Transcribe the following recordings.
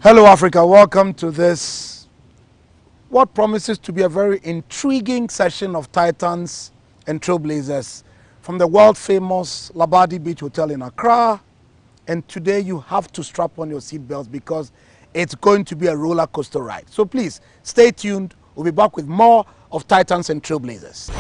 Hello, Africa. Welcome to this, what promises to be a very intriguing session of Titans and Trailblazers from the world-famous Labadi Beach Hotel in Accra. And today you have to strap on your seatbelts because it's going to be a roller coaster ride. So please, stay tuned. We'll be back with more of Titans and Trailblazers.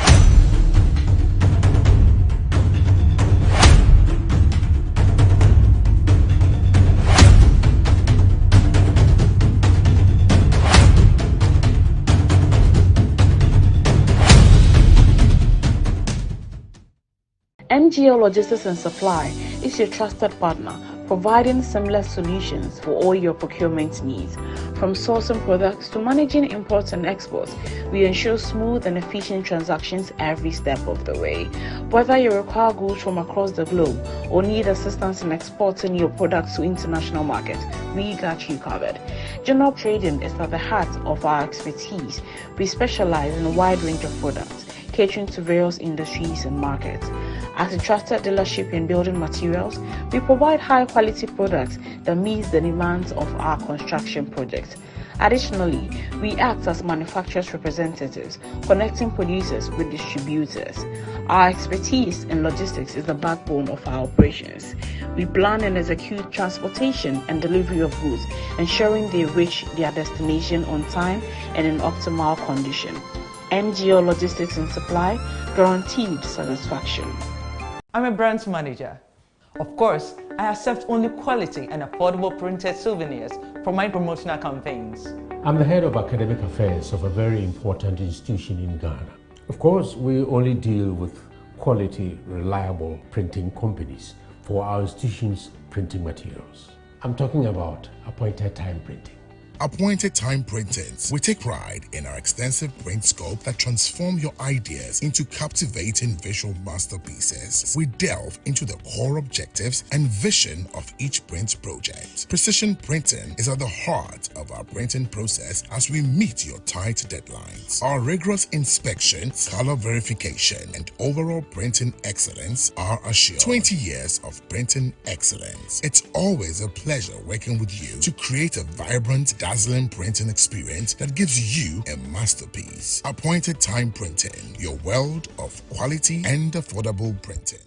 MGL Logistics and Supply is your trusted partner, providing seamless solutions for all your procurement needs. From sourcing products to managing imports and exports, we ensure smooth and efficient transactions every step of the way. Whether you require goods from across the globe or need assistance in exporting your products to international markets, we got you covered. General trading is at the heart of our expertise. We specialize in a wide range of products, catering to various industries and markets. As a trusted dealership in building materials, we provide high-quality products that meet the demands of our construction projects. Additionally, we act as manufacturers' representatives, connecting producers with distributors. Our expertise in logistics is the backbone of our operations. We plan and execute transportation and delivery of goods, ensuring they reach their destination on time and in optimal condition. MGO Logistics and Supply, guaranteed satisfaction. I'm a brand manager. Of course, I accept only quality and affordable printed souvenirs for my promotional campaigns. I'm the head of academic affairs of a very important institution in Ghana. Of course, we only deal with quality, reliable printing companies for our institution's printing materials. I'm talking about appointed time printing. Appointed Time Printings. We take pride in our extensive print scope that transform your ideas into captivating visual masterpieces. We delve into the core objectives and vision of each print project. Precision printing is at the heart of our printing process as we meet your tight deadlines. Our rigorous inspection, color verification, and overall printing excellence are assured. 20 years of printing excellence. It's always a pleasure working with you to create a vibrant, dazzling printing experience that gives you a masterpiece. Appointed Time Printing, your world of quality and affordable printing.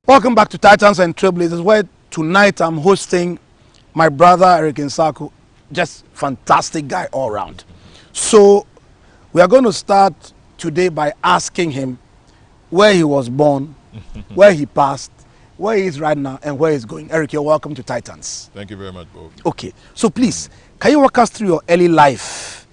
Welcome back to Titans and Trailblazers, where tonight I'm hosting my brother Eric Nsaku, just fantastic guy all around. So we are going to start today by asking him where he was born, where he passed, where he is right now, and where he's going. Eric, you're welcome to Titans. Thank you very much, Bob. Okay, so please, can you walk us through your early life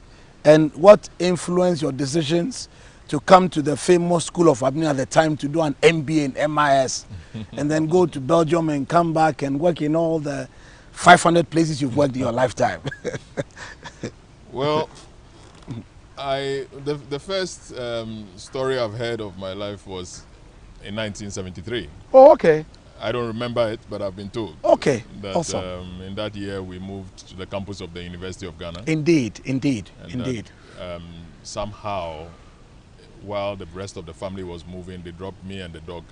and what influenced your decisions to come to the famous School of Admin at the time to do an MBA in MIS and then go to Belgium and come back and work in all the 500 places you've worked in your lifetime? Well, the first story I've heard of my life was in 1973. Oh, okay. I don't remember it, but I've been told. Okay, that, awesome. In that year, we moved to the campus of the University of Ghana. Indeed, indeed, And indeed. That, somehow, while the rest of the family was moving, they dropped me and the dog.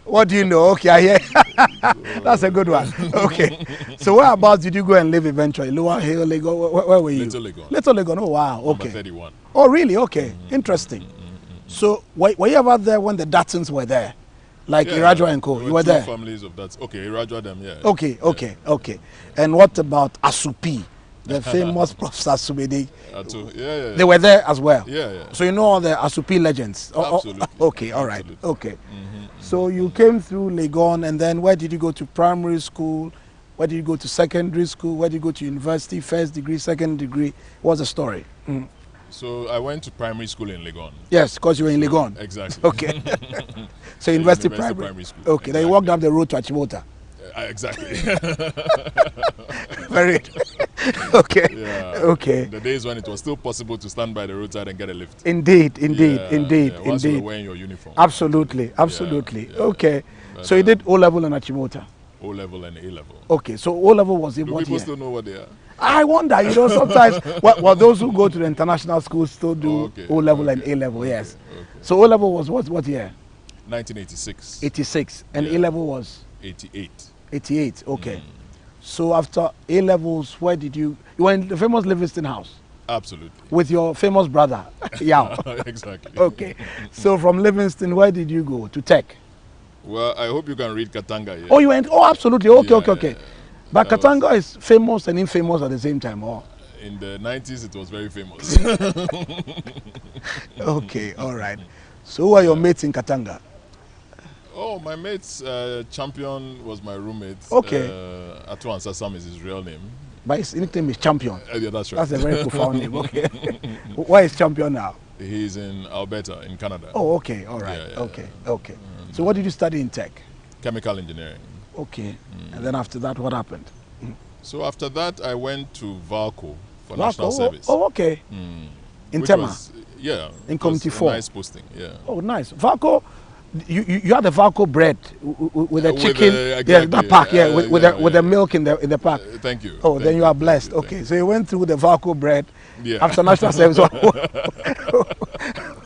What do you know? Okay, I hear. That's a good one. Okay. So whereabouts did you go and live eventually? Lower Hill, Legon? Where were you? Little Legon. Little Legon. Oh, wow. Number Okay. 31. Oh, really? Okay. Interesting. So were you ever there when the Datsuns were there? Like Irajwa and Co. There You were two there? families of that. Okay, Irajwa them, yeah. Okay, okay, okay. And what about Asupi? The famous Professor Subedi. Yeah. They were there as well. Yeah. So you know all the Asupi legends. Absolutely. Okay, all right. Absolutely. Okay. So you came through Legon, and then where did you go to primary school? Where did you go to secondary school? Where did you go to university? First degree, second degree? What's the story? So I went to primary school in Legon. Yes, because you were in Legon. Exactly. Okay. So university primary school. Okay. Then you walked up the road to Achimota. Exactly. Very. Okay. Yeah. Okay. The days when it was still possible to stand by the roadside and get a lift. Indeed, indeed, Yeah, indeed, yeah. Once you indeed. were wearing your uniform. Absolutely, absolutely. Yeah, yeah. Okay. But, So you did O level and Achimota. O level and A level. Okay. So O level was in Do what people year? still know what they are? I wonder. You know, sometimes well, those who go to the international schools still do Okay, O level and okay, A level. okay, Yes. okay. So O level was what year? 1986. 86, and Yeah. A level was 88. 88. Okay. So after A levels, where did you were in the famous Livingston House Absolutely. with your famous brother? Yeah. Exactly. Okay. So from Livingston, where did you go to Tech? Well, I hope you can read Katanga here. Oh, you went. Oh, absolutely. Okay, Yeah, okay, okay. yeah. But That was- Katanga is famous and infamous at the same time. Oh. In the 90s, it was very famous. Okay. All right. So who are your mates in Katanga? Oh, my mate's champion was my roommate. Okay. Atu Ansasam is his real name. But his nickname is Champion. Yeah, that's right. That's a very profound name. Okay. Where is Champion now? He's in Alberta, in Canada. Oh, okay. All right. Yeah, yeah, Okay. Okay. So what did you study in Tech? Chemical engineering. Okay. And then after that, what happened? So after that, I went to Valco for national service. Oh, okay. In which Tema. was- yeah. In it was Committee a 4. Nice posting, yeah. Oh, nice. Valco, you had the Valco bread with the With chicken, the- yeah, exactly. the pack, yeah, with Yeah, the yeah. milk in the pack. Thank you. Oh, Thank then you are thank blessed. thank Okay, so you went through the Valco bread Yeah. after national service.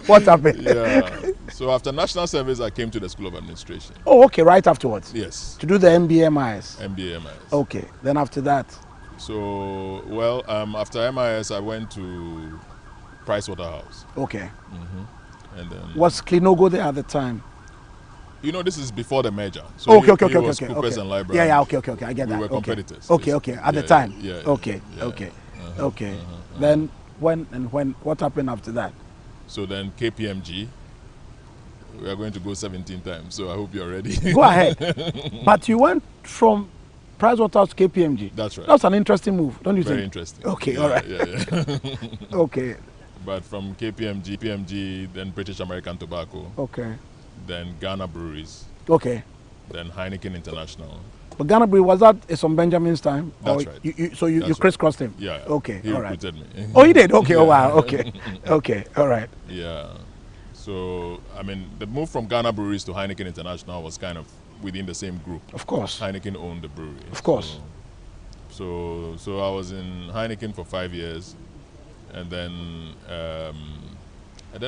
What happened? Yeah. So after national service, I came to the School of Administration. Oh, okay, right afterwards. Yes. To do the MBA MIS. MBA MIS. Okay, then after that. So, well, after MIS, I went to Pricewaterhouse. Okay. And then, Was Klinogo there at the time? you know, this is before the merger. So Okay, he- okay, he okay, was okay. Coopers Okay. and Library. Yeah, yeah, okay, okay, okay. I get We that. were Okay. competitors, Okay, basically. okay. At the Yeah, time. yeah, yeah, Okay, yeah. okay, okay. Then when what happened after that? So then KPMG, we are going to go 17 times. So I hope you're ready. Go ahead. But you went from Pricewaterhouse to KPMG. That's right. That's an interesting move, don't you Very think? interesting. Okay, Yeah, all right. Yeah. Okay, But from KPMG, then British American Tobacco, okay, then Ghana Breweries, okay. then Heineken International. But Ghana Brewery, was that some Benjamin's time? That's Or right. So you That's right. crisscrossed him? Yeah. Okay, He all right. recruited me. Oh, you did? Okay, oh Yeah. wow, okay. Okay, all right. Yeah. So, I mean, the move from Ghana Breweries to Heineken International was kind of within the same group. Of course. Heineken owned the brewery. Of course. So I was in Heineken for 5 years, and then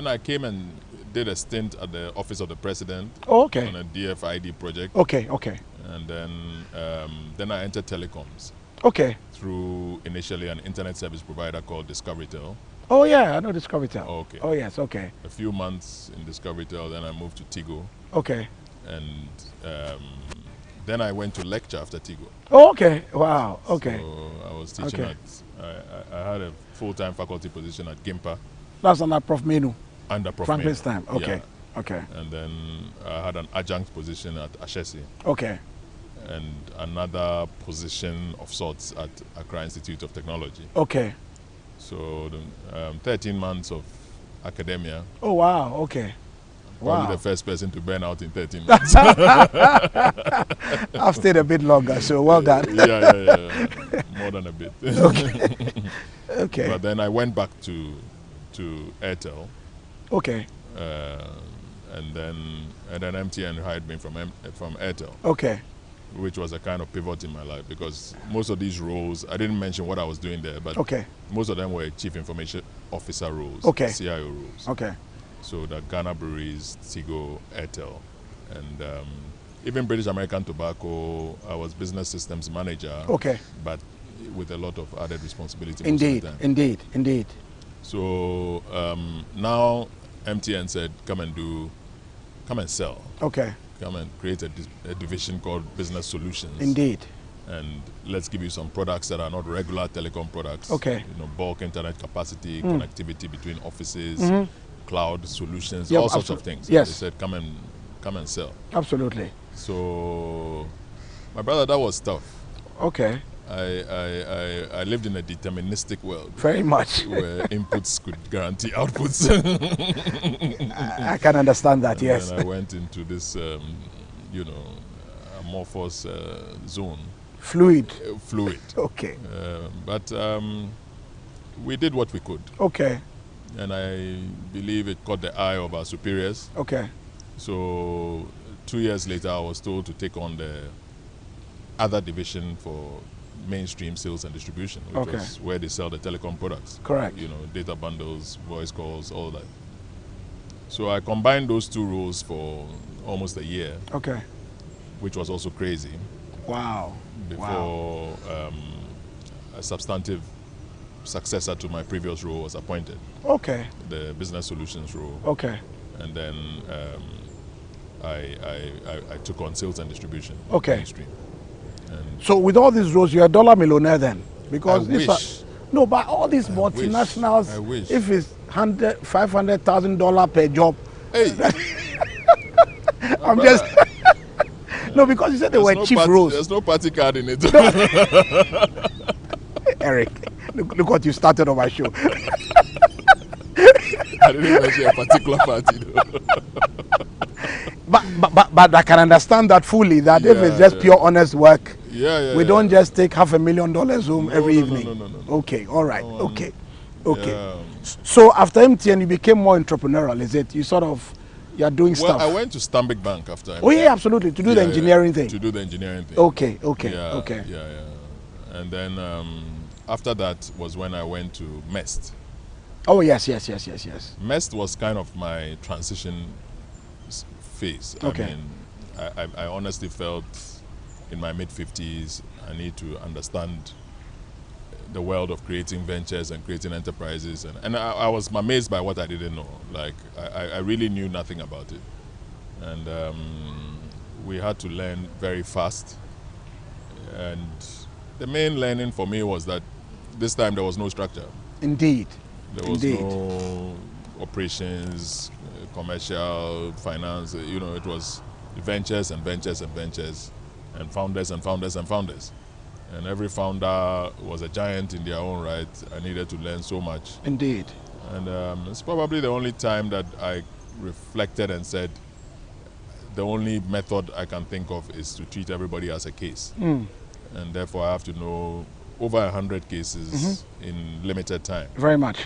I came and did a stint at the Office of the President Oh, okay. on a DFID project, Okay, okay. and then I entered telecoms Okay. through initially an internet service provider called Discoverytel. Oh yeah, I know Discoverytel. Okay. Oh yes, okay. A few months in Discoverytel, then I moved to Tigo, Okay. and then I went to lecture after Tigo. Oh, okay. Wow. Okay. So I was teaching Okay. I had a full-time faculty position at GIMPA That's on that Prof Menu. under Prof. Franklin's Meno. time. Okay. Yeah. Okay. And then I had an adjunct position at Ashesi Okay. and another position of sorts at Accra Institute of Technology. Okay. So 13 months of academia. Oh wow. Okay. Probably Wow. the first person to burn out in 13 months. I've stayed a bit longer, so well done. yeah. More than a bit. Okay. But then I went back to Airtel, Okay. and then MTN hired me from Airtel, Okay. which was a kind of pivot in my life because most of these roles, I didn't mention what I was doing there, but Okay. most of them were chief information officer roles, Okay. CIO roles. Okay. So the Ghana Breweries, Tigo, Airtel, and even British American Tobacco, I was business systems manager. Okay. But with a lot of added responsibility. most of Indeed. the time. Indeed. So now MTN said, come and sell. Okay. Come and create a division called Business Solutions. Indeed. And let's give you some products that are not regular telecom products. Okay. You know, bulk internet capacity, connectivity between offices, cloud solutions, Yeah, all sorts of things. Yes. They said, come and sell. Absolutely. So, my brother, that was tough. Okay. I lived in a deterministic world Very much. where inputs could guarantee outputs. I can understand that. Yes. And I went into this, amorphous zone. Fluid. Fluid. Okay. But we did what we could. Okay. And I believe it caught the eye of our superiors. Okay. So 2 years later, I was told to take on the other division for mainstream sales and distribution, which was where they sell the telecom products. Correct. You know, data bundles, voice calls, all that. So I combined those two roles for almost a year. Okay. Which was also crazy. Wow. Before a substantive successor to my previous role was appointed. Okay. The business solutions role. Okay. And then I took on sales and distribution. Okay. Mainstream. And so with all these roles, you're a dollar millionaire then? Because I wish. No, but all these multinationals, I wish. If it's $500,000 per job. Hey. I'm just. No, because you said they were chief roles. There's no party card in it. Eric, look what you started on my show. I didn't mention a particular party though. But I can understand that fully, that if it's just pure honest work, we don't just take $500,000 home every evening. No. Okay, all right, okay. So after MTN, you became more entrepreneurial, is it? You're doing stuff. Well, I went to Stanbic Bank after MTN. Oh yeah, absolutely, to do the engineering thing. To do the engineering thing. Okay. Yeah. And then after that was when I went to MEST. Oh yes. MEST was kind of my transition phase. Okay. I mean, I honestly felt in my mid-50s I need to understand the world of creating ventures and creating enterprises, and I was amazed by what I didn't know. Like I really knew nothing about it, and we had to learn very fast. And the main learning for me was that this time there was no structure. Indeed. There was no operations, commercial, finance. You know, it was ventures and ventures and ventures, and founders and founders and founders. And every founder was a giant in their own right. I needed to learn so much. Indeed. And it's probably the only time that I reflected and said, the only method I can think of is to treat everybody as a case. And therefore I have to know over 100 cases in limited time. Very much.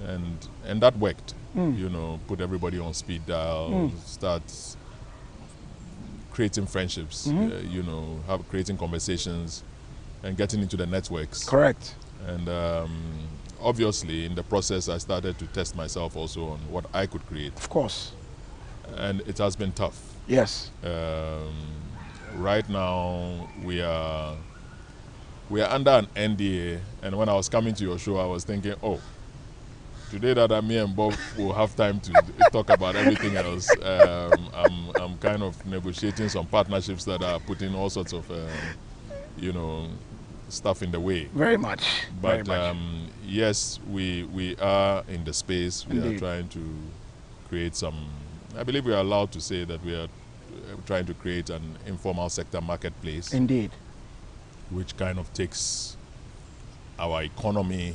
And that worked. You know, put everybody on speed dial, start creating friendships, you know, creating conversations, and getting into the networks. Correct. And obviously, in the process, I started to test myself also on what I could create. Of course. And it has been tough. Yes. Right now, we are under an NDA, and when I was coming to your show, I was thinking, oh, today that me and Bob will have time to talk about everything else. I'm kind of negotiating some partnerships that are putting all sorts of you know, stuff in the way. Very much. But very much. yes, we are in the space. We Indeed. are trying to create some, I believe we are allowed to say that we are trying to create an informal sector marketplace. Indeed. Which kind of takes our economy,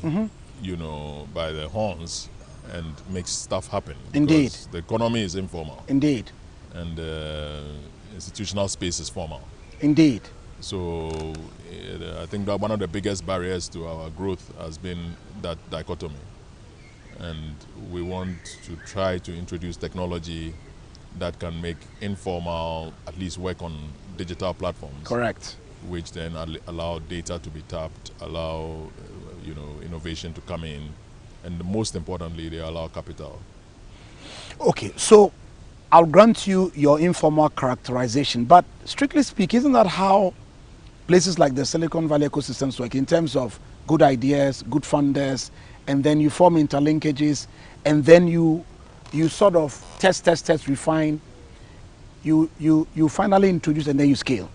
you know, by the horns and makes stuff happen. Indeed. The economy is informal. Indeed. And institutional space is formal. Indeed. So I think that one of the biggest barriers to our growth has been that dichotomy. And we want to try to introduce technology that can make informal at least work on digital platforms. Correct. Which then allow data to be tapped, allow you know, innovation to come in, and most importantly, they allow capital. Okay, so I'll grant you your informal characterization, but strictly speaking, isn't that how places like the Silicon Valley ecosystems work in terms of good ideas, good funders, and then you form interlinkages, and then you sort of test, refine, you finally introduce, and then you scale.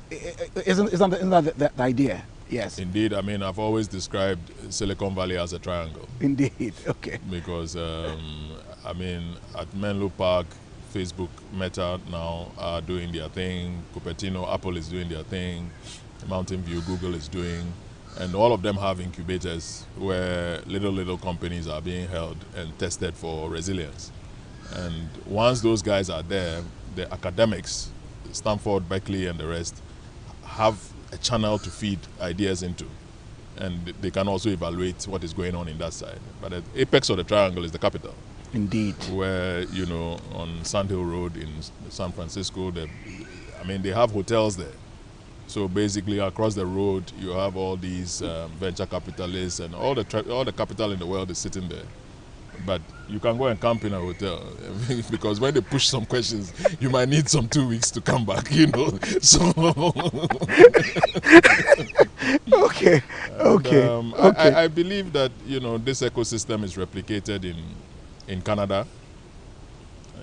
Isn't that the idea? Yes. Indeed. I mean, I've always described Silicon Valley as a triangle. Indeed. Okay. Because, I mean, at Menlo Park, Facebook, Meta now are doing their thing. Cupertino, Apple is doing their thing. Mountain View, Google is doing. And all of them have incubators where little companies are being held and tested for resilience. And once those guys are there, the academics, Stanford, Berkeley, and the rest, have a channel to feed ideas into, and they can also evaluate what is going on in that side. But the apex of the triangle is the capital. Indeed. Where, you know, on Sand Hill Road in San Francisco, they have hotels there. So basically, across the road, you have all these venture capitalists, and all the capital in the world is sitting there. But you can go and camp in a hotel because when they push some questions, you might need some 2 weeks to come back, you know. So okay. I believe that, you know, this ecosystem is replicated in Canada.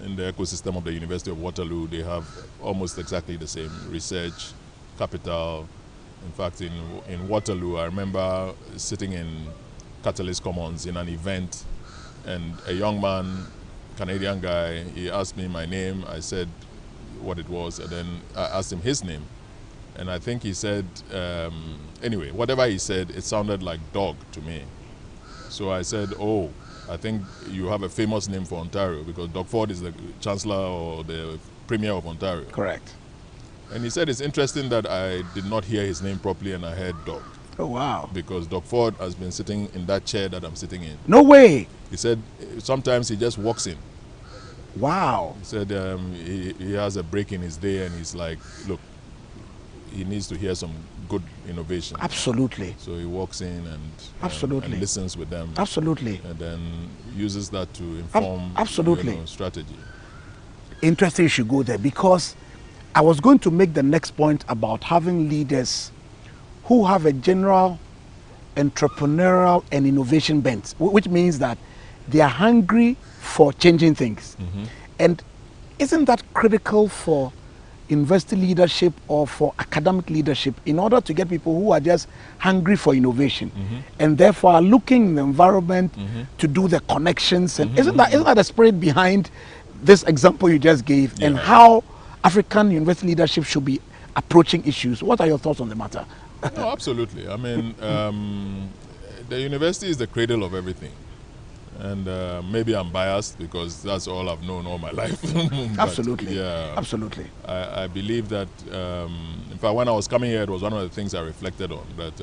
In the ecosystem of the University of Waterloo, they have almost exactly the same research, capital. In fact, in Waterloo, I remember sitting in Catalyst Commons in an event, and a young man, Canadian guy, he asked me my name. I said what it was, and then I asked him his name. And I think he said, anyway, whatever he said, it sounded like dog to me. So I said, oh, I think you have a famous name for Ontario, because Doug Ford is the Chancellor or the Premier of Ontario. Correct. And he said it's interesting that I did not hear his name properly and I heard Doug. Oh, wow. Because Doug Ford has been sitting in that chair that I'm sitting in. No way. He said sometimes he just walks in. Wow. He said he has a break in his day and he's like, look, he needs to hear some good innovation. Absolutely. So he walks in and listens with them. Absolutely. And then uses that to inform absolutely. Strategy. Interesting you should go there, because I was going to make the next point about having leaders who have a general entrepreneurial and innovation bent, which means that they are hungry for changing things. Mm-hmm. And isn't that critical for university leadership or for academic leadership, in order to get people who are just hungry for innovation, mm-hmm. and therefore are looking in the environment, mm-hmm. to do the connections? And mm-hmm. isn't that the spirit behind this example you just gave, and how African university leadership should be approaching issues? What are your thoughts on the matter? No, absolutely. I mean, the university is the cradle of everything. And maybe I'm biased because that's all I've known all my life. Absolutely. Yeah, absolutely. I believe that, in fact, when I was coming here, it was one of the things I reflected on, that,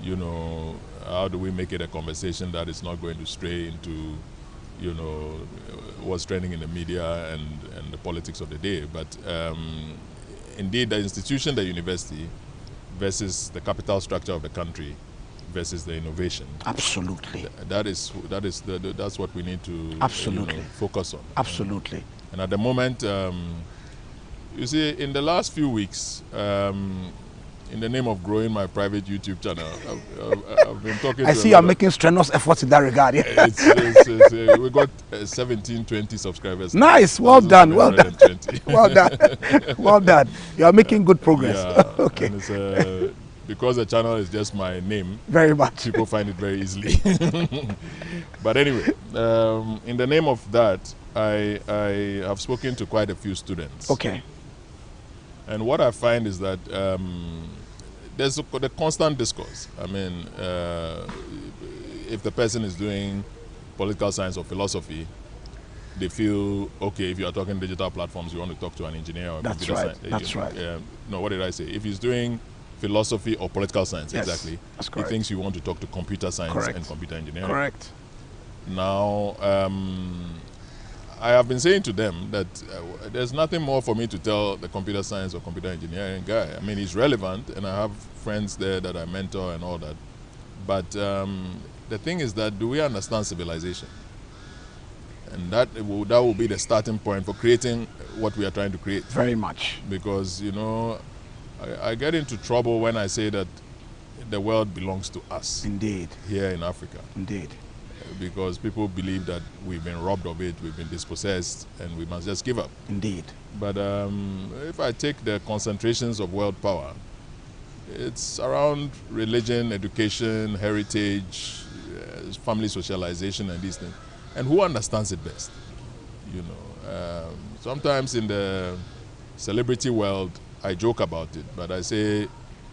you know, how do we make it a conversation that is not going to stray into, you know, what's trending in the media and the politics of the day. But indeed, the institution, the university, versus the capital structure of the country, versus the innovation. Absolutely. That's what we need to focus on. Absolutely. And at the moment, you see, in the last few weeks, in the name of growing my private YouTube channel, I've been talking. I see you're making strenuous efforts in that regard. Yeah. We got 17, 20 subscribers. Nice. Well done. Well done. Well done. Well done. You are making good progress. Yeah. Okay. And because the channel is just my name. Very much. People find it very easily. But anyway, in the name of that, I have spoken to quite a few students. Okay. And what I find is that there's the constant discourse. I mean, if the person is doing political science or philosophy, they feel, okay, if you are talking digital platforms, you want to talk to an engineer or computer science. That's right. No, what did I say? If he's doing philosophy or political science, yes, exactly, that's correct. He thinks you want to talk to computer science correct. And computer engineering. Correct. Now, I have been saying to them that there's nothing more for me to tell the computer science or computer engineering guy. I mean, he's relevant, and I have friends there that I mentor and all that. But the thing is that, do we understand civilization? And that will be the starting point for creating what we are trying to create. Very much. Because, you know, I get into trouble when I say that the world belongs to us. Indeed. Here in Africa. Indeed. Because people believe that we've been robbed of it, we've been dispossessed, and we must just give up. Indeed. But if I take the concentrations of world power, it's around religion, education, heritage, family socialization, and these things. And who understands it best? You know, sometimes in the celebrity world, I joke about it, but I say,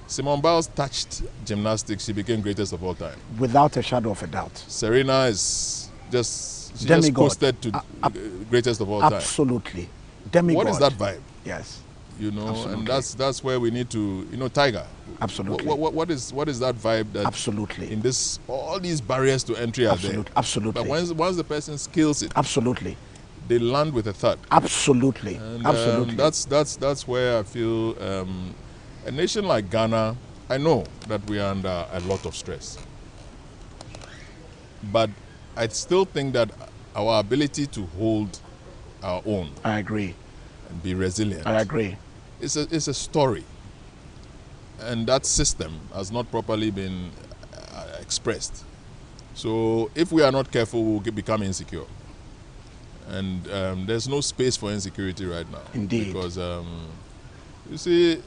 Simone Biles touched gymnastics, she became greatest of all time. Without a shadow of a doubt. Serena is just, she Demigod. just coasted to greatest of all time. Absolutely. Demigod. What is that vibe? Yes. you know, Absolutely. and that's where we need to, you know, Tiger. Absolutely. What is that vibe that Absolutely. in this, all these barriers to entry are there. Absolutely. But once the person skills it, absolutely, they land with a thud. absolutely, And absolutely. that's where I feel a nation like Ghana, I know that we are under a lot of stress, but I still think that our ability to hold our own I agree. and be resilient I agree. is a story, and that system has not properly been expressed. So if we are not careful, we'll become insecure. And there's no space for insecurity right now. Indeed. Because, you see,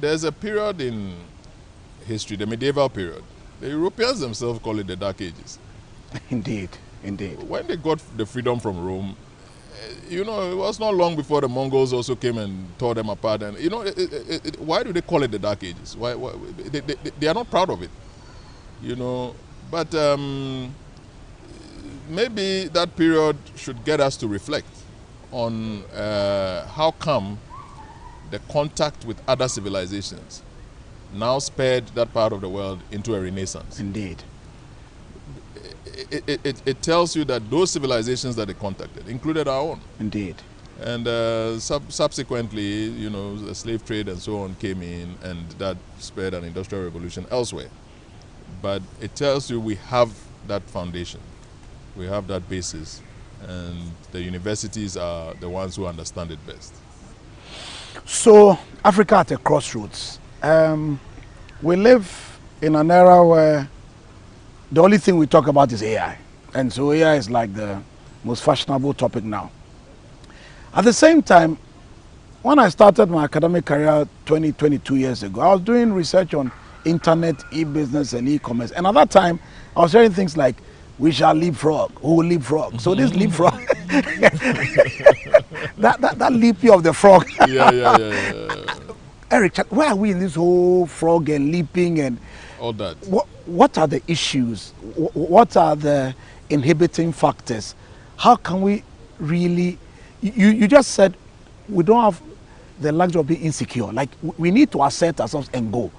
there's a period in history, the medieval period. The Europeans themselves call it the Dark Ages. Indeed. Indeed. When they got the freedom from Rome, you know, it was not long before the Mongols also came and tore them apart. And, you know, why do they call it the Dark Ages? Why they are not proud of it, you know. But maybe that period should get us to reflect on how come the contact with other civilizations now spurred that part of the world into a renaissance. Indeed. It tells you that those civilizations that they contacted included our own. Indeed. And subsequently, you know, the slave trade and so on came in, and that spurred an industrial revolution elsewhere. But it tells you we have that foundation, we have that basis, and the universities are the ones who understand it best. So, Africa at a crossroads. We live in an era where the only thing we talk about is AI. And so AI is like the most fashionable topic now. At the same time, when I started my academic career 22 years ago, I was doing research on internet, e-business, and e-commerce. And at that time, I was hearing things like, we shall leapfrog, who will leapfrog? So this leapfrog, that leap year of the frog. Yeah. Eric, where are we in this whole frog and leaping and All that. what are the issues? What are the inhibiting factors? How can we really, you just said we don't have the luxury of being insecure. Like we need to assert ourselves and go.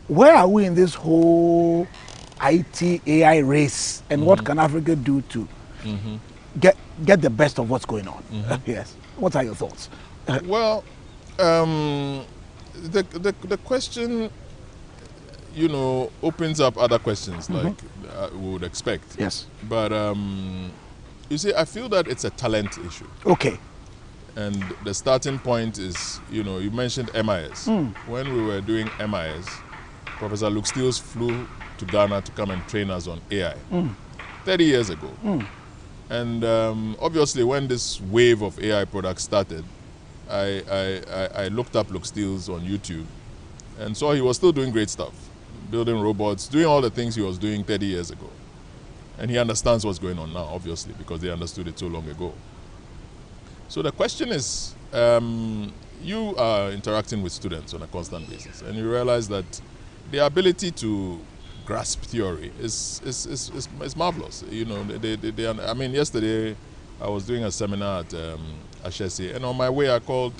Where are we in this whole IT AI race, and what can Africa do to get the best of what's going on? Yes. What are your thoughts? Well, the question, you know, opens up other questions like we would expect. Yes. But you see, I feel that it's a talent issue. Okay. And the starting point is, you know, you mentioned MIS. When we were doing MIS, Professor Luke Steels flew to Ghana to come and train us on AI 30 years ago. And obviously, when this wave of AI products started, I looked up Luke Steels on YouTube and saw he was still doing great stuff, building robots, doing all the things he was doing 30 years ago. And he understands what's going on now, obviously, because they understood it so long ago. So the question is, you are interacting with students on a constant basis, and you realize that the ability to grasp theory is marvelous. You know, I mean, yesterday I was doing a seminar at Ashesi, and on my way I called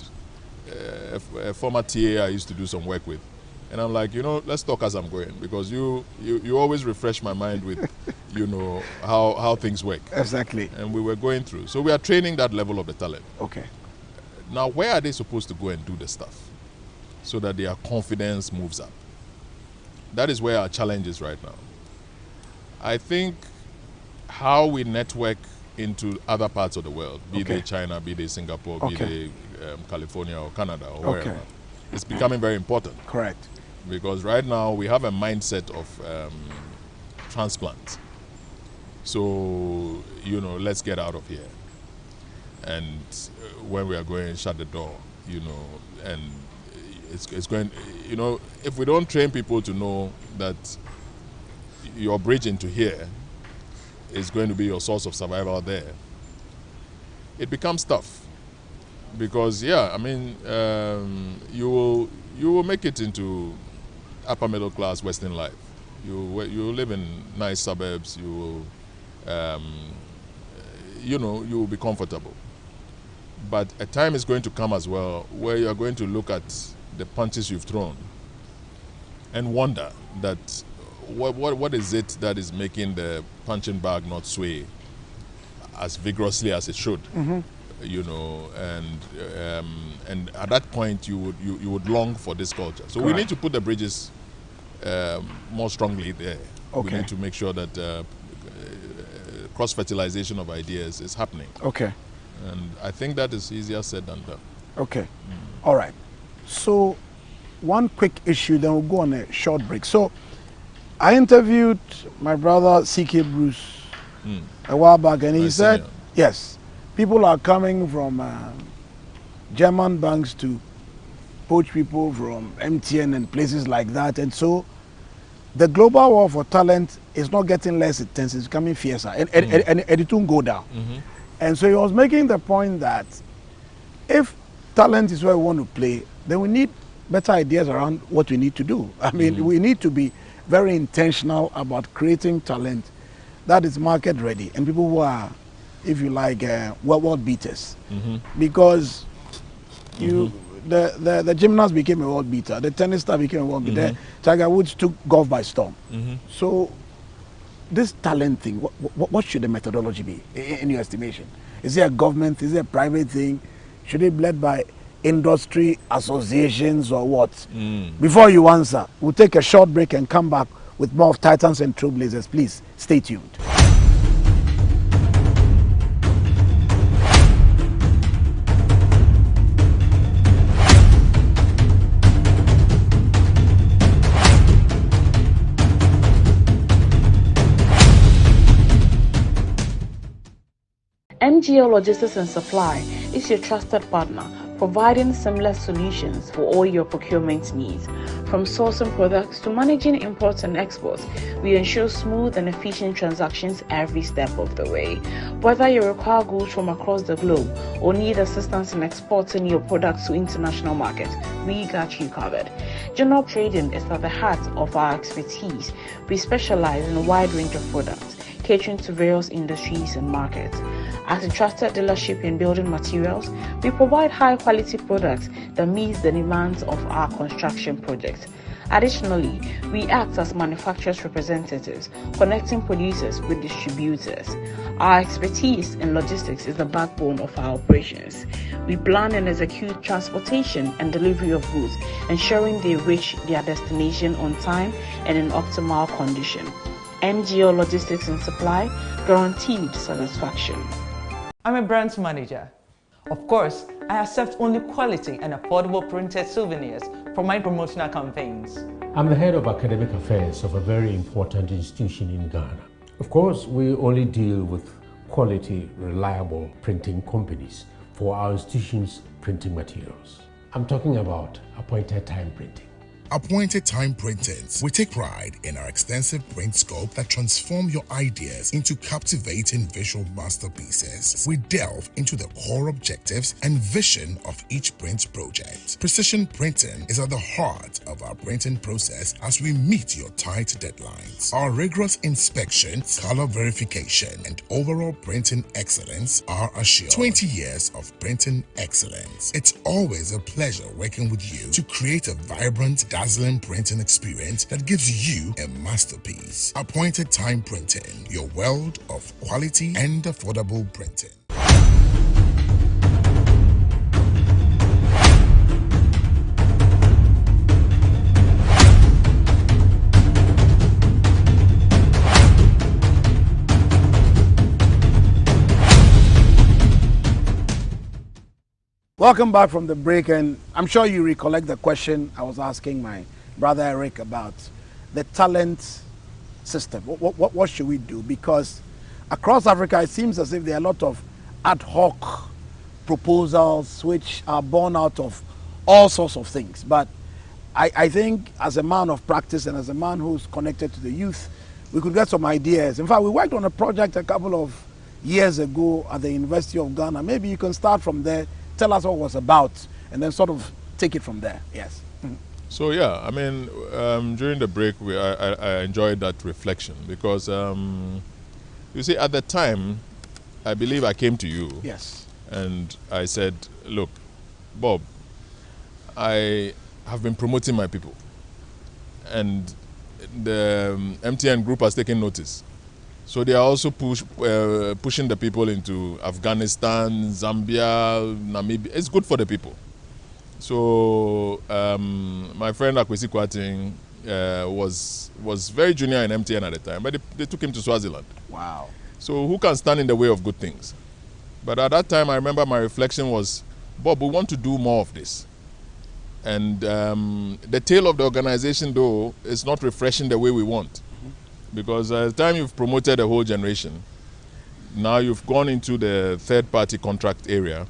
a former TA I used to do some work with. And I'm like, you know, let's talk as I'm going, because you always refresh my mind with, you know, how things work. Exactly. And we were going through. So we are training that level of the talent. Okay. Now, where are they supposed to go and do the stuff so that their confidence moves up? That is where our challenge is right now. I think how we network into other parts of the world, be they China, be they Singapore, be they California or Canada or wherever, it's becoming very important. Correct. Because right now we have a mindset of transplant. So, you know, let's get out of here. And when we are going, shut the door, you know, and it's going, you know, if we don't train people to know that your bridge into here is going to be your source of survival there, it becomes tough. Because, yeah, I mean, you will make it into upper middle class Western life. You will live in nice suburbs. You will, you know, you will be comfortable. But a time is going to come as well where you are going to look at the punches you've thrown and wonder that what is it that is making the punching bag not sway as vigorously as it should, you know, and at that point you would long for this culture. So we need to put the bridges more strongly there. Okay. We need to make sure that cross-fertilization of ideas is happening. Okay. And I think that is easier said than done. Okay. All right. So one quick issue, then we'll go on a short break. So I interviewed my brother C.K. Bruce a while back, and he said, senior. yes, people are coming from German banks to poach people from MTN and places like that. And so the global war for talent is not getting less intense, it's becoming fiercer, and it won't go down. And so he was making the point that if talent is where we want to play, then we need better ideas around what we need to do. I mean, we need to be very intentional about creating talent that is market ready and people who are, if you like, world beaters. Because the gymnast became a world beater, the tennis star became a world beater, Tiger Woods took golf by storm. So this talent thing, what should the methodology be in your estimation? Is it a government? Is it a private thing? Should it be led by industry associations or what? Before you answer, we'll take a short break and come back with more of Titans and Trailblazers. Please stay tuned. MGL Logistics and Supply is your trusted partner, providing seamless solutions for all your procurement needs. From sourcing products to managing imports and exports, we ensure smooth and efficient transactions every step of the way. Whether you require goods from across the globe or need assistance in exporting your products to international markets, we got you covered. General trading is at the heart of our expertise. We specialize in a wide range of products, catering to various industries and markets. As a trusted dealership in building materials, we provide high-quality products that meet the demands of our construction projects. Additionally, we act as manufacturers' representatives, connecting producers with distributors. Our expertise in logistics is the backbone of our operations. We plan and execute transportation and delivery of goods, ensuring they reach their destination on time and in optimal condition. MGO Logistics and Supply, guaranteed satisfaction. I'm a branch manager. Of course, I accept only quality and affordable printed souvenirs for my promotional campaigns. I'm the head of academic affairs of a very important institution in Ghana. Of course, we only deal with quality, reliable printing companies for our institution's printing materials. I'm talking about appointed time printing. Appointed Time Printings. We take pride in our extensive print scope that transform your ideas into captivating visual masterpieces. We delve into the core objectives and vision of each print project. Precision printing is at the heart of our printing process as we meet your tight deadlines. Our rigorous inspection, color verification, and overall printing excellence are assured. 20 years of printing excellence. It's always a pleasure working with you to create a vibrant, dazzling printing experience that gives you a masterpiece. Appointed Time Printing, your world of quality and affordable printing. Welcome back from the break, and I'm sure you recollect the question I was asking my brother Eric about the talent system. What should we do? Because across Africa, it seems as if there are a lot of ad hoc proposals which are born out of all sorts of things. But I think as a man of practice and as a man who's connected to the youth, we could get some ideas. In fact, we worked on a project a couple of years ago at the University of Ghana. Maybe you can start from there. Tell us what it was about, and then sort of take it from there. Yes. So yeah, I mean, during the break, I enjoyed that reflection because you see, at the time, I believe I came to you. Yes. And I said, look, Bob, I have been promoting my people. And the MTN group has taken notice. So they are also pushing the people into Afghanistan, Zambia, Namibia. It's good for the people. So my friend Akwesi Kwating was very junior in MTN at the time, but they took him to Swaziland. Wow. So who can stand in the way of good things? But at that time, I remember my reflection was, Bob, we want to do more of this. And the tail of the organization, though, is not refreshing the way we want. Because by the time you've promoted a whole generation, now you've gone into the third-party contract area,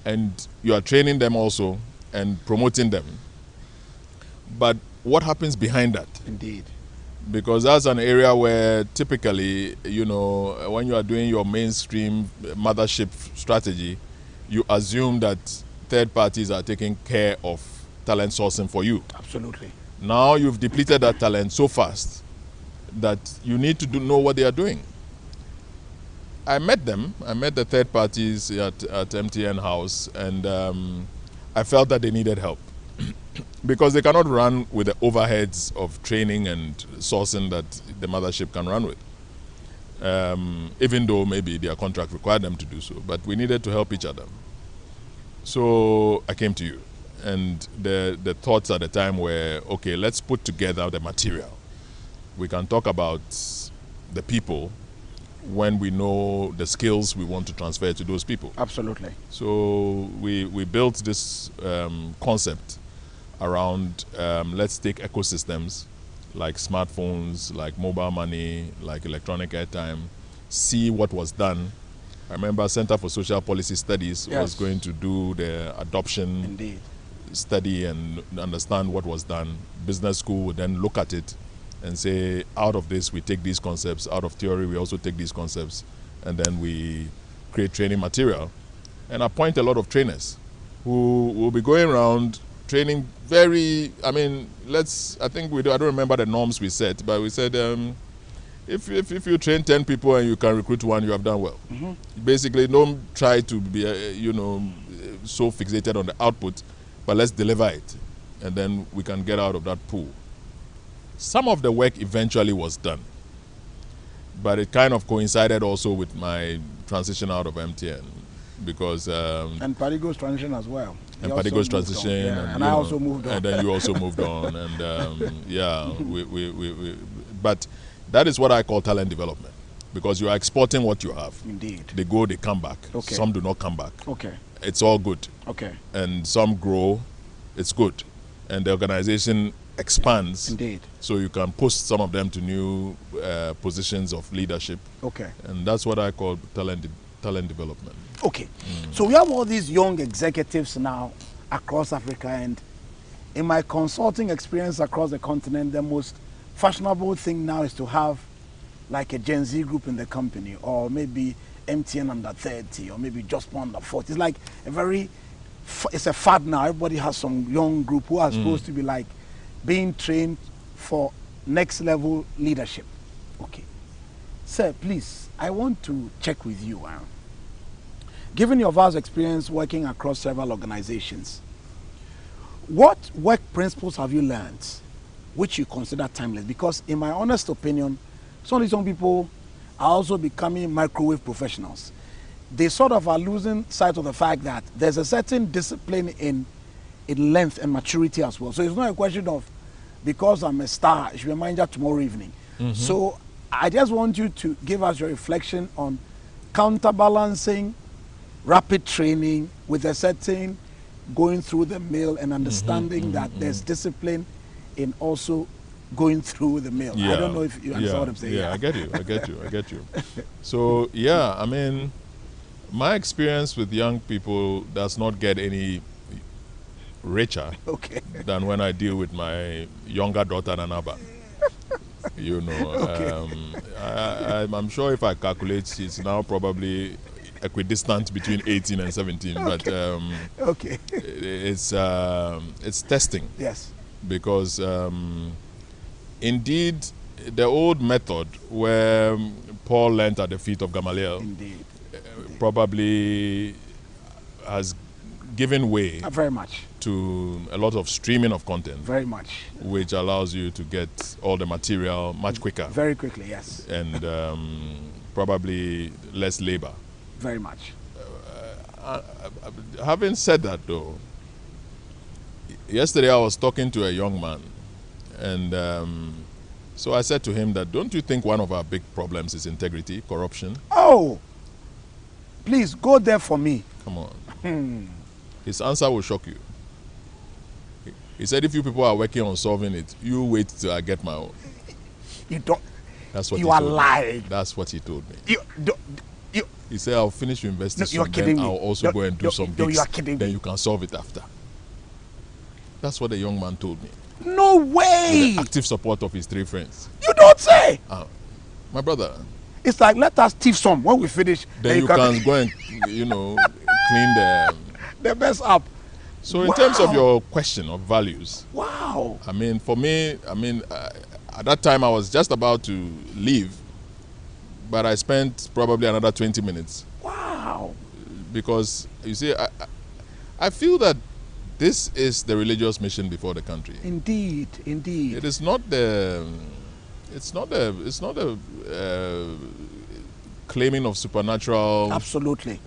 and you are training them also and promoting them. But what happens behind that? Indeed. Because that's an area where typically, you know, when you are doing your mainstream mothership strategy, you assume that third parties are taking care of talent sourcing for you. Absolutely. Now you've depleted that talent so fast that you need to know what they are doing. I met them. I met the third parties at MTN House, and I felt that they needed help because they cannot run with the overheads of training and sourcing that the mothership can run with, even though maybe their contract required them to do so. But we needed to help each other. So I came to you, and the thoughts at the time were, okay, let's put together the material. We can talk about the people when we know the skills we want to transfer to those people. Absolutely. So we built this concept around let's take ecosystems like smartphones, like mobile money, like electronic airtime, see what was done. I remember Center for Social Policy Studies was going to do the adoption Indeed. study and understand what was done. Business school would then look at it and say, out of this, we take these concepts. Out of theory, we also take these concepts. And then we create training material and appoint a lot of trainers who will be going around training very, I mean, I don't remember the norms we set, but we said, if you train 10 people and you can recruit one, you have done well. Basically, don't try to be, so fixated on the output, but let's deliver it. And then we can get out of that pool. Some of the work eventually was done, but it kind of coincided also with my transition out of MTN because and Padigo's transition as well. And Padigo's transition, and I also moved on. And then you also moved on, and but that is what I call talent development, because you are exporting what you have. Indeed. They go, they come back. Okay. Some do not come back. Okay. It's all good. Okay. And some grow, it's good, and the organization expands. Indeed. So you can post some of them to new positions of leadership. Okay. And that's what I call talent development. Okay. So we have all these young executives now across Africa, and in my consulting experience across the continent, the most fashionable thing now is to have like a Gen Z group in the company, or maybe MTN under 30, or maybe just under 40. It's like it's a fad now. Everybody has some young group who are supposed to be like being trained for next level leadership. Okay. Sir, please, I want to check with you. Given your vast experience working across several organizations, what work principles have you learned which you consider timeless? Because in my honest opinion, some people are also becoming microwave professionals. They sort of are losing sight of the fact that there's a certain discipline in length and maturity as well. So it's not a question of, because I'm a star, I should be a manager tomorrow evening. So I just want you to give us your reflection on counterbalancing rapid training with a certain going through the mill and understanding that there's discipline in also going through the mill. I don't know if you understand what I'm saying. I get you. So, I mean, my experience with young people does not get any richer than when I deal with my younger daughter, Nanaba. You know, I'm sure if I calculate, she's now probably equidistant between 18 and 17, but it's testing. Yes. Because indeed, the old method where Paul learned at the feet of Gamaliel, Indeed. probably has given way Very much. to a lot of streaming of content, Very much. which allows you to get all the material much quicker Very quickly, yes. and probably less labor. Very much. Having said that, though, yesterday I was talking to a young man, and so I said to him that, don't you think one of our big problems is integrity, corruption? Oh, please go there for me. Come on. His answer will shock you. He said, if you people are working on solving it, you wait till I get my own. You don't. That's what You he are told me. lying. That's what he told me. You don't. He said, I'll finish university No, soon, you're kidding then me. I'll also No, go and do no, some no, gigs. you are kidding Then me. you can solve it after. That's what the young man told me. No way. With the active support of his 3 friends. You don't say. My brother, It's like, let us thief some when we finish. then you can go and, clean the best up. So in terms of your question of values, Wow. I mean, for me, at that time I was just about to leave, but I spent probably another 20 minutes. Wow. Because, you see, I feel that this is the religious mission before the country. Indeed, indeed. It is not the, claiming of supernatural Absolutely.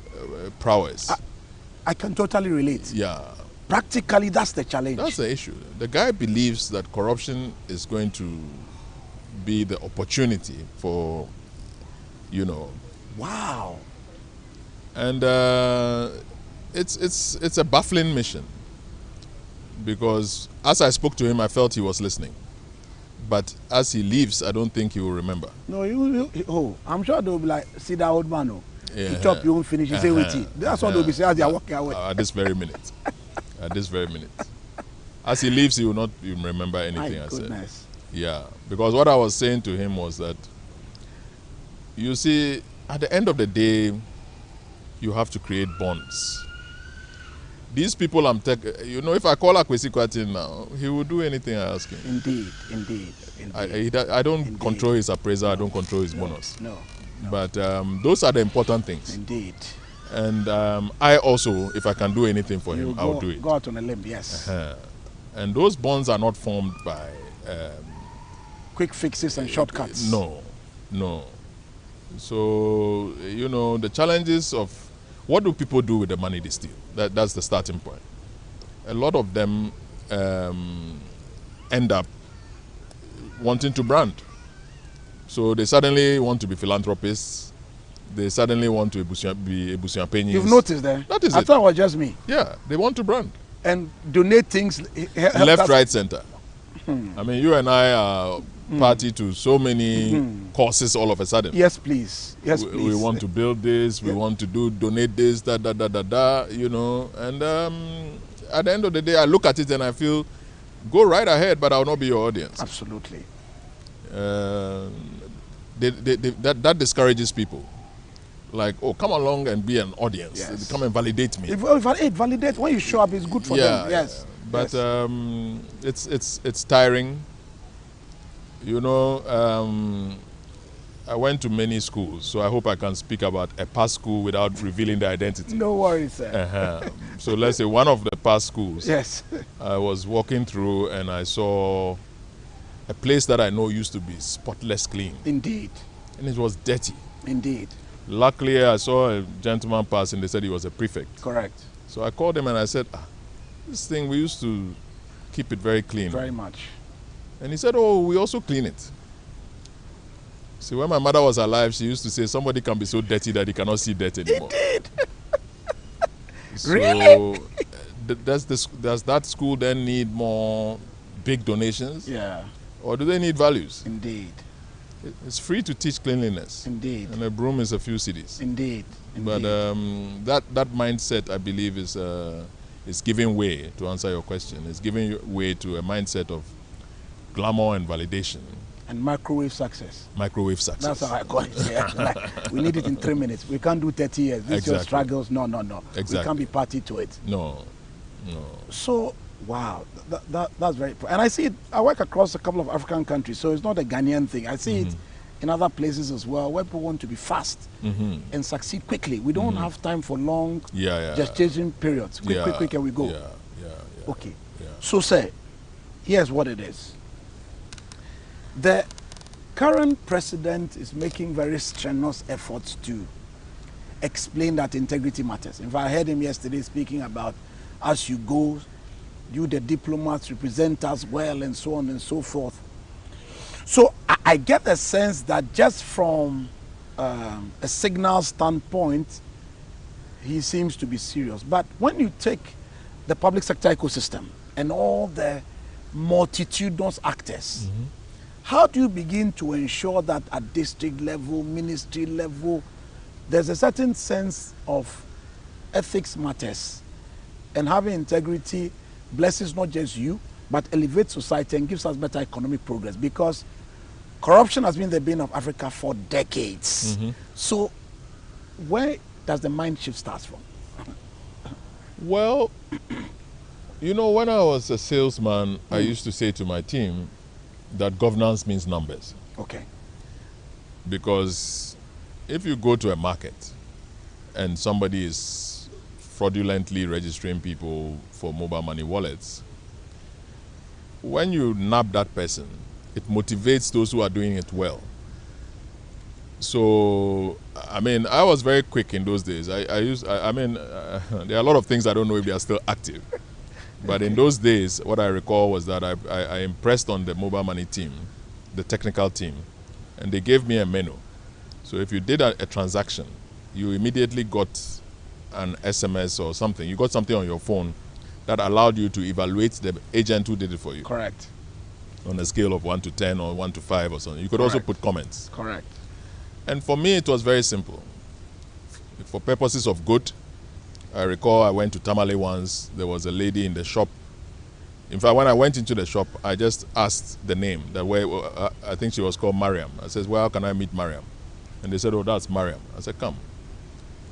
prowess. I can totally relate. Yeah. Practically, that's the challenge. That's the issue. The guy believes that corruption is going to be the opportunity for, Wow. and it's a baffling mission, because as I spoke to him, I felt he was listening, but as he leaves, I don't think he will remember. No, I'm sure they'll be like, see that old man, Yeah. you chop, you won't finish, you say, wait, that's what they'll be saying as they're walking away. At this very minute. At this very minute. As he leaves, he will not even remember anything My I goodness. said. Yeah, because what I was saying to him was that, you see, at the end of the day, you have to create bonds. These people if I call Akwesi Kwatin now, he will do anything I ask him. Indeed. I don't control his appraisal, I don't control his bonus. No. But those are the important things. Indeed. And I also, if I can do anything for him, I'll do it. Go out on a limb, yes. And those bonds are not formed by Quick fixes and shortcuts. No. So, the challenges of what do people do with the money they steal? That's the starting point. A lot of them end up wanting to brand. So they suddenly want to be philanthropists. They suddenly want to be Ebusiapenis. You've noticed that? That is I it. thought it was just me. Yeah, they want to brand. And donate things. Left, right, center. I mean, you and I are party to so many causes all of a sudden. Yes, please. Yes, we please. want to build this, we want to donate this, and at the end of the day, I look at it and I feel, go right ahead, but I'll not be your audience. Absolutely. That discourages people. Like, oh, come along and be an audience. Yes. Come and validate me. Validate when you show up is good for them. Yes. But yes. It's tiring. I went to many schools, so I hope I can speak about a past school without revealing the identity. No worries, sir. So let's say one of the past schools. Yes. I was walking through and I saw a place that I know used to be spotless clean. Indeed. And it was dirty. Indeed. Luckily, I saw a gentleman passing. They said he was a prefect. Correct. So I called him and I said, this thing, we used to keep it very clean. Very much. And he said, oh, we also clean it. See, when my mother was alive, she used to say somebody can be so dirty that he cannot see dirt anymore. Indeed. So, really? Does that school then need more big donations? Yeah. Or do they need values? Indeed. It's free to teach cleanliness. Indeed. And a broom is a few cities. Indeed. But that mindset, I believe, is giving way, to answer your question. It's giving way to a mindset of glamour and validation. And microwave success. Microwave success. That's how I call it. Yeah. Like, we need it in 3 minutes. We can't do 30 years. This is your struggles. No. Exactly. We can't be party to it. No. So, wow, that's very. And I see it. I work across a couple of African countries, so it's not a Ghanaian thing. I see it in other places as well, where people want to be fast and succeed quickly. We don't have time for long gestation periods. Quick, and we go. Okay. So, say, here's what it is. The current president is making very strenuous efforts to explain that integrity matters. In fact, I heard him yesterday speaking about, as you go, you the diplomats represent us well, and so on and so forth. So I get the sense that just from a signal standpoint, he seems to be serious. But when you take the public sector ecosystem and all the multitudinous actors, how do you begin to ensure that at district level, ministry level, there's a certain sense of ethics matters, and having integrity blesses not just you, but elevates society and gives us better economic progress? Because corruption has been the bane of Africa for decades. So where does the mind shift start from? Well, you know, when I was a salesman, I used to say to my team that governance means numbers. Okay. Because if you go to a market and somebody is fraudulently registering people for mobile money wallets, when you nab that person, it motivates those who are doing it well. So, I mean, I was very quick in those days. There are a lot of things I don't know if they are still active. But in those days, what I recall was that I impressed on the mobile money team, the technical team, and they gave me a menu. So if you did a transaction, you immediately got an SMS or something. You got something on your phone that allowed you to evaluate the agent who did it for you. Correct. On a scale of 1 to 10 or 1 to 5 or something. You could also put comments. Correct. And for me, it was very simple. For purposes of good, I recall I went to Tamale once. There was a lady in the shop. In fact, when I went into the shop, I just asked the name. I think she was called Mariam. I said, well, how can I meet Mariam? And they said, oh, that's Mariam. I said, come.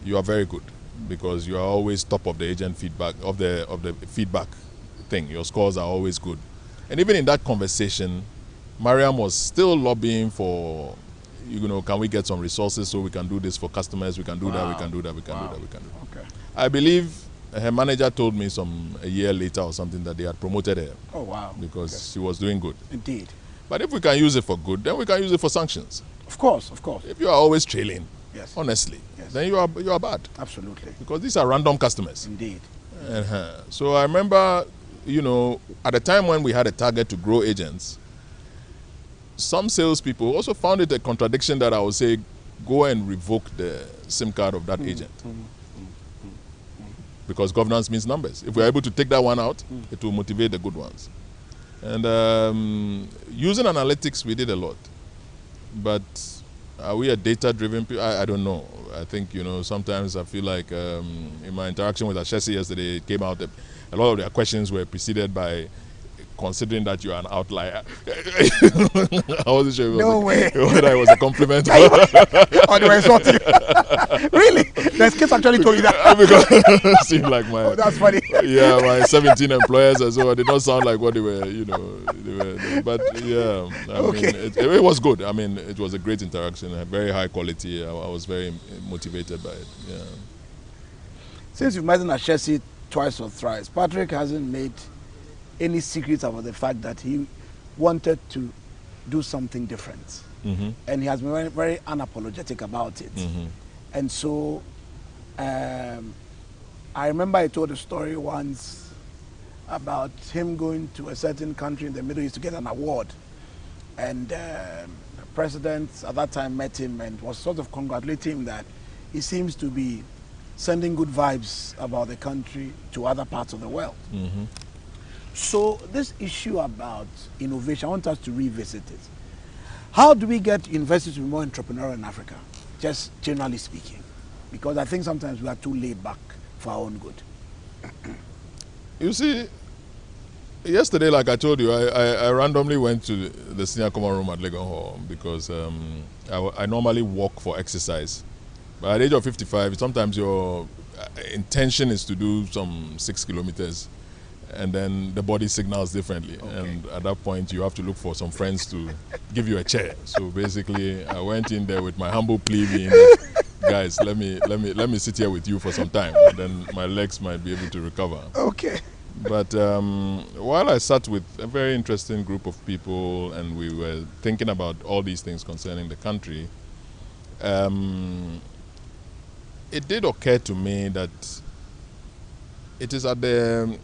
You are very good because you are always top of the agent feedback, of the feedback thing. Your scores are always good. And even in that conversation, Mariam was still lobbying for, you know, can we get some resources so we can do this for customers? We can do that, we can do that, we can do that, we can do that. Okay. I believe her manager told me a year later or something that they had promoted her. Oh, wow. Because she was doing good. Indeed. But if we can use it for good, then we can use it for sanctions. Of course, of course. If you are always trailing, honestly, then you are bad. Absolutely. Because these are random customers. Indeed. So I remember, you know, at the time when we had a target to grow agents, some salespeople also found it a contradiction that I would say, go and revoke the SIM card of that agent. Because governance means numbers. If we're able to take that one out, it will motivate the good ones. And using analytics, we did a lot. But are we a data-driven people? I don't know. I think, you know, sometimes I feel like in my interaction with Ashesi yesterday, it came out that a lot of their questions were preceded by considering that you are an outlier. I wasn't sure whether it was a compliment or they were insulting. Really? The kids actually told you that? Because it seemed like my... Oh, that's funny. Yeah, my 17 employers and so on did not sound like what they were, you know. But yeah, I mean, it was good. I mean, it was a great interaction, a very high quality. I was very motivated by it, yeah. Since you've mentioned Ashesi twice or thrice, Patrick hasn't made any secrets about the fact that he wanted to do something different. And he has been very, very unapologetic about it. And so I remember I told a story once about him going to a certain country in the Middle East to get an award. And the president at that time met him and was sort of congratulating him that he seems to be sending good vibes about the country to other parts of the world. So this issue about innovation, I want us to revisit it. How do we get universities to be more entrepreneurial in Africa, just generally speaking? Because I think sometimes we are too laid back for our own good. You see, yesterday, like I told you, I randomly went to the senior common room at Legon Hall because I normally walk for exercise. But at the age of 55, sometimes your intention is to do some 6 kilometers. and then the body signals differently. Okay. And at that point, you have to look for some friends to give you a chair. So basically, I went in there with my humble plea being, guys, let me sit here with you for some time, and then my legs might be able to recover. Okay. But while I sat with a very interesting group of people and we were thinking about all these things concerning the country, it did occur to me that it is at the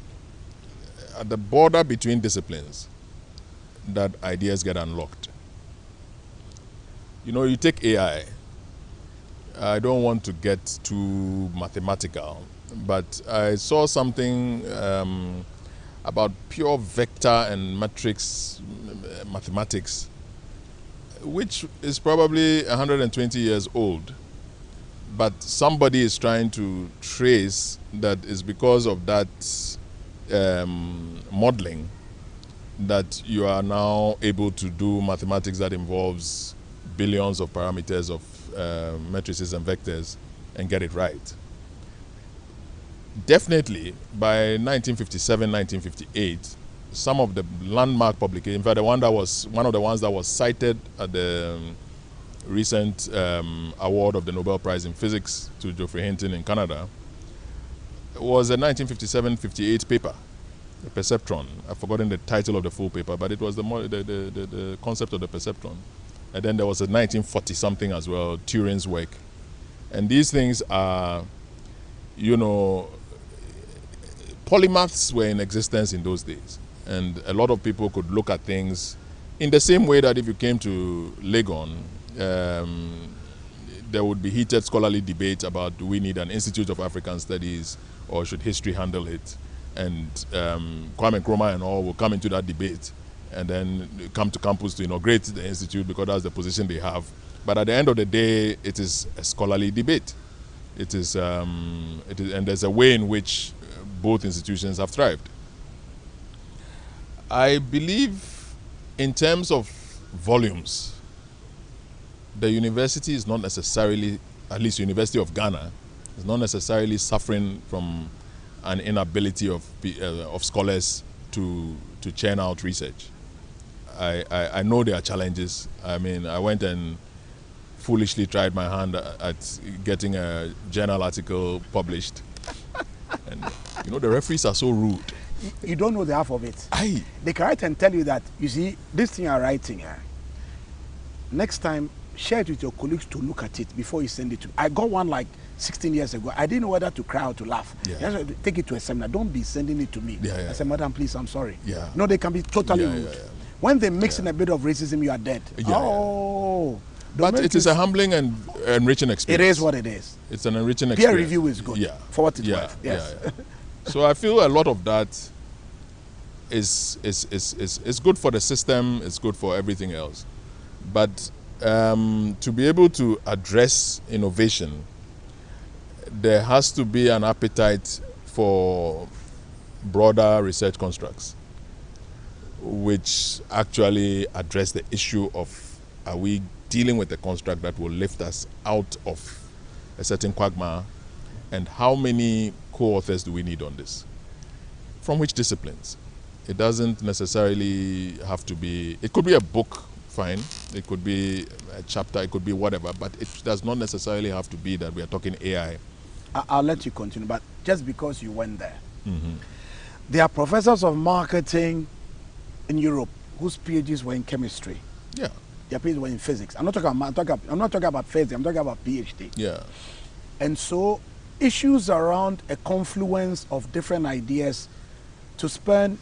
border between disciplines that ideas get unlocked. You know, you take AI. I don't want to get too mathematical, but I saw something about pure vector and matrix mathematics, which is probably 120 years old, but somebody is trying to trace that is because of that modeling that you are now able to do mathematics that involves billions of parameters of matrices and vectors and get it right. Definitely by 1957, 1958, some of the landmark publications, in fact, one of the ones that was cited at the recent award of the Nobel Prize in Physics to Geoffrey Hinton in Canada, was a 1957-58 paper, the perceptron. I've forgotten the title of the full paper, but it was the concept of the perceptron. And then there was a 1940-something as well, Turing's work. And these things are, you know, polymaths were in existence in those days. And a lot of people could look at things in the same way that if you came to Legon, there would be heated scholarly debate about, do we need an Institute of African Studies or should history handle it? And Kwame Nkrumah and all will come into that debate and then come to campus to inaugurate the institute because that's the position they have. But at the end of the day, it is a scholarly debate. It is, and there's a way in which both institutions have thrived. I believe in terms of volumes, the university is not necessarily, at least University of Ghana, is not necessarily suffering from an inability of scholars to churn out research. I know there are challenges. I mean, I went and foolishly tried my hand at getting a journal article published. And, you know, the referees are so rude. You don't know the half of it. Aye. They can write and tell you that, you see, this thing you're writing, next time, share it with your colleagues to look at it before you send it to. I got one like 16 years ago. I didn't know whether to cry or to laugh. Yeah. You have to take it to a seminar. Don't be sending it to me. Yeah, I said, Madam, please, I'm sorry. Yeah. No, they can be totally rude. Yeah. When they mix in a bit of racism, you are dead. Yeah. But it is a humbling and enriching experience. It is what it is. It's an enriching experience. Peer review is good. Yeah. For what it's worth. Yes. Yeah. So I feel a lot of that is good for the system. It's good for everything else. But to be able to address innovation, there has to be an appetite for broader research constructs, which actually address the issue of, are we dealing with a construct that will lift us out of a certain quagmire, and how many co-authors do we need on this? From which disciplines? It doesn't necessarily have to be, it could be a book, fine. It could be a chapter, it could be whatever, but it does not necessarily have to be that we are talking AI. I'll let you continue, but just because you went there, there are professors of marketing in Europe whose PhDs were in chemistry. Yeah. Their PhDs were in physics. I'm not talking about physics. I'm talking about PhD. Yeah. And so, issues around a confluence of different ideas to spurn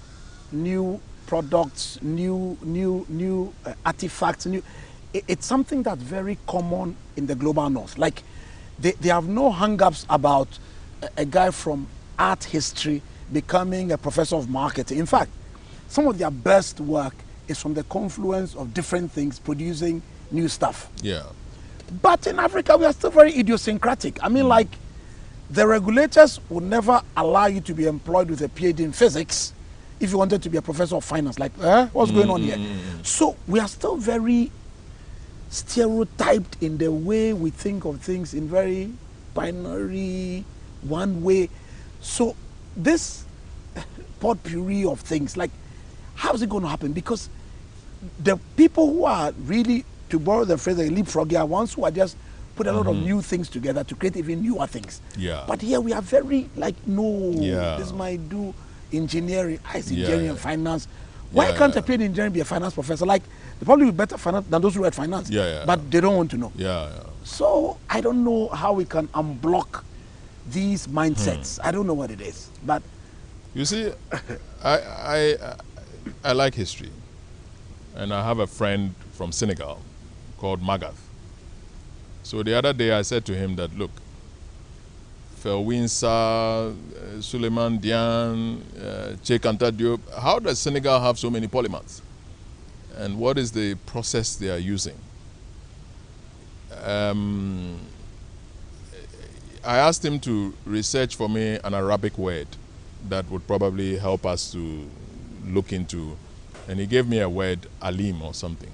new products, new artifacts. It's something that's very common in the global north. Like, they have no hang-ups about a guy from art history becoming a professor of marketing. In fact, some of their best work is from the confluence of different things producing new stuff. Yeah. But in Africa, we are still very idiosyncratic. I mean, like, the regulators would never allow you to be employed with a PhD in physics if you wanted to be a professor of finance. Like, what's going on here? So we are still very stereotyped in the way we think of things, in very binary, one way. So this potpourri of things. Like, how's it going to happen? Because the people who are really, to borrow the phrase, leapfrog, are ones who are just put a lot of new things together to create even newer things. Yeah. But here we are very like, no, Yeah. this might do engineering. I see Yeah, engineering yeah. and finance. Why Yeah, can't yeah. a paid engineer be a finance professor? Like, they probably be better finance than those who read finance. Yeah, yeah, but they don't want to know. Yeah, yeah. So I don't know how we can unblock these mindsets. I don't know what it is, but You see, I like history, and I have a friend from Senegal called Magath. So the other day I said to him that, look, Felwinsa, Suleiman Dian, Cheikh Anta Diop, how does Senegal have so many polymaths? And what is the process they are using? I asked him to research for me an Arabic word that would probably help us to look into, and he gave me a word, alim or something.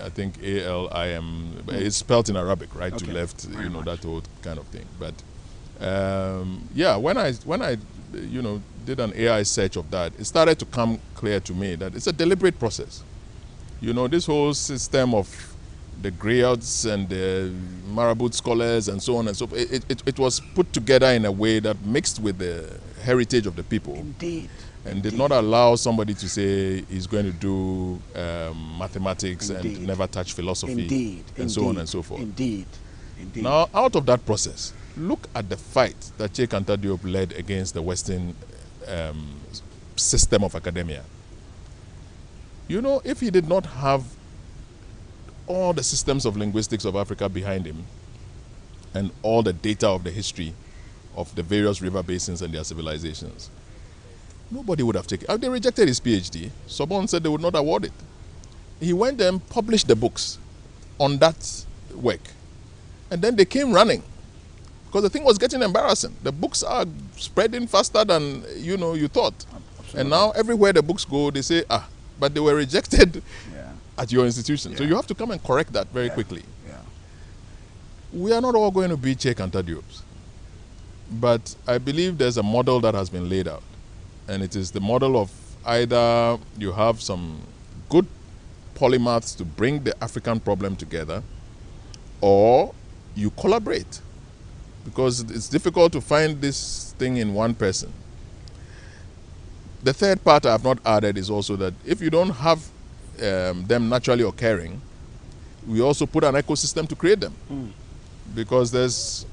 I think A-L-I-M. It's spelled in Arabic, right? Okay. To left, Very you know, much. that whole kind of thing. But yeah, when I you know, did an AI search of that, it started to come clear to me that it's a deliberate process. You know, this whole system of the griots and the Marabout scholars and so on and so forth, it was put together in a way that mixed with the heritage of the people. indeed. And did not allow somebody to say he's going to do mathematics Indeed. and never touch philosophy Indeed. and so on and so forth. Indeed. Indeed. Now, out of that process, look at the fight that Cheikh Anta Diop led against the Western system of academia. You know, if he did not have all the systems of linguistics of Africa behind him and all the data of the history of the various river basins and their civilizations, nobody would have taken it. They rejected his PhD. Sorbonne said they would not award it. He went and published the books on that work. And then they came running because the thing was getting embarrassing. The books are spreading faster than you thought. Absolutely. And now everywhere the books go, they say, but they were rejected Yeah. at your institution. So Yeah. you have to come and correct that very quickly. Yeah. We are not all going to be Cheikh Anta Diops. But I believe there's a model that has been laid out. And it is the model of either you have some good polymaths to bring the African problem together, or you collaborate. Because it's difficult to find this thing in one person. The third part I have not added is also that if you don't have them naturally occurring, we also put an ecosystem to create them. Because there's,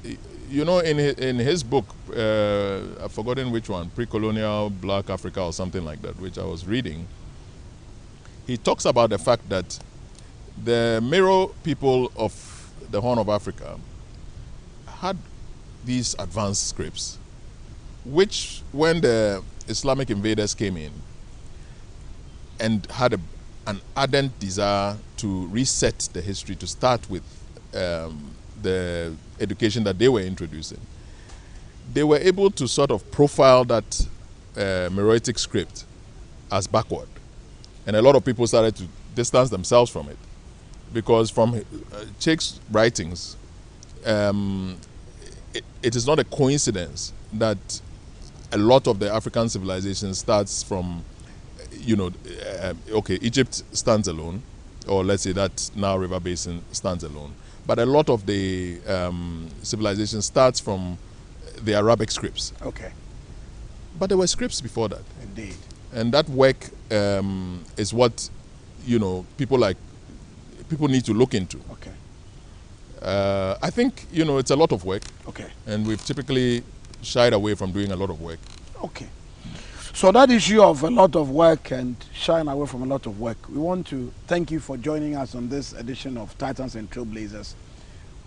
in his book, I've forgotten which one, Pre-Colonial Black Africa or something like that, which I was reading, he talks about the fact that the Mero people of the Horn of Africa had these advanced scripts, which when the Islamic invaders came in and had an ardent desire to reset the history, to start with the education that they were introducing, they were able to sort of profile that Meroitic script as backward. And a lot of people started to distance themselves from it. Because from Cheikh's writings, it is not a coincidence that a lot of the African civilization starts from, okay, Egypt stands alone, or let's say that Nile River Basin stands alone. But a lot of the civilization starts from the Arabic scripts. Okay. But there were scripts before that. Indeed. And that work is what, people need to look into. Okay. I think, it's a lot of work. Okay. And we've typically shied away from doing a lot of work. Okay. So that issue of a lot of work and shying away from a lot of work, we want to thank you for joining us on this edition of Titans and Trailblazers,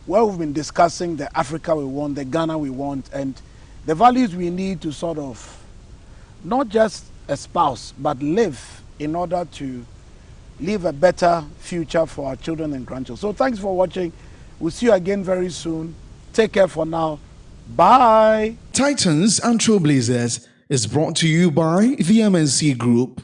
where we've been discussing the Africa we want, the Ghana we want, and the values we need to sort of not just espouse, but live in order to leave a better future for our children and grandchildren. So thanks for watching. We'll see you again very soon. Take care for now. Bye. Titans and Trailblazers is brought to you by the MNC Group.